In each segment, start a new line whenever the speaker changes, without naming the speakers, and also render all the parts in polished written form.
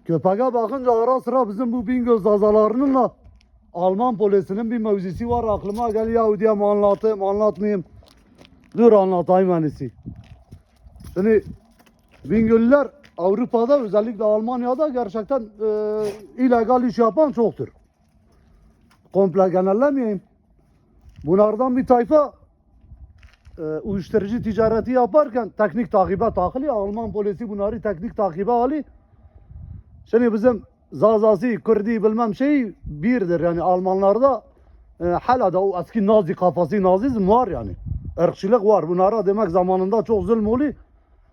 Köpeğe bakınca ara sıra bizim bu Bingöl zazalarınınla Alman polisinin bir mevzisi var aklıma geliyor. Ya diye mi anlatayım anlatmayayım. Dur anlatayım en iyisi. Şimdi Bingöllüler Avrupa'da özellikle Almanya'da gerçekten illegal iş yapan çoktur. Komple genellemeyeyim. Bunlardan bir tayfa uyuşturucu ticareti yaparken teknik takibe takılıyor. Alman polisi bunları teknik takibe alıyor. Şimdi bizim Zazası, Kürdi bilmem şey birdir yani Almanlarda hala da o eski Nazi kafası nazizm var yani. Irkçılık var. Bunlara demek zamanında çok zulm oluyor.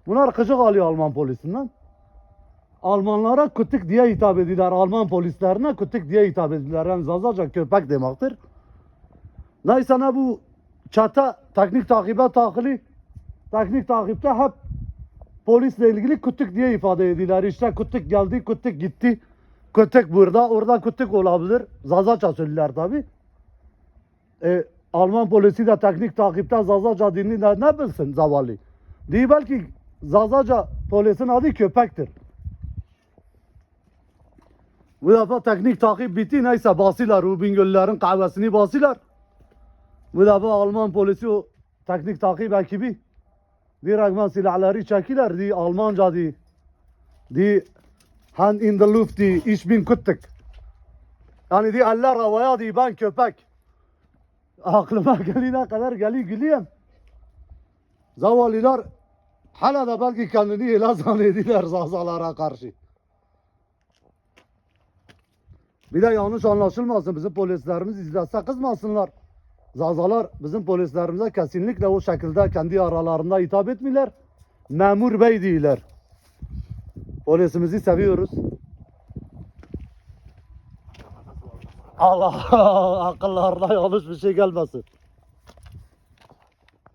Bunlar kıcık alıyor Alman polisinden. Almanlara kütük diye hitap ediyorlar. Alman polislerine kütük diye hitap ediyorlar. Yani Zazaca köpek demektir. Neyse ne bu çata teknik takibe takılı. Teknik takipte hep polisle ilgili kütük diye ifade ediyorlar. İşte kütük geldi, kütük gitti. Kütük burada, orada kütük olabilir. Zazaca söylüyorlar tabi. Alman polisi de teknik takipte Zazaca dinini de ne bilsin zavallı. Değil belki Zazaca polisin adı köpektir. Bu defa teknik takip bitti. Neyse basıyorlar. O Bingöllülerin kahvesini basıyorlar. Bu defa Alman polisi o teknik takip ekibi direktman silahları çekiler. Di Almanca di hand in the luft di ich bin kütük. Yani di eller havaya di ben köpek. Aklıma gelene kadar gülüyorum. Zavallılar hala da belki kendini ilah zannediyorlar Zazalara karşı. Bir de yanlış anlaşılmasın, bizim polislerimiz izlese kızmasınlar. Zazalar bizim polislerimize kesinlikle o şekilde kendi aralarında hitap etmiyorlar. Memur bey değiller. Polisimizi seviyoruz. Allah akıllarına yanlış bir şey gelmesin.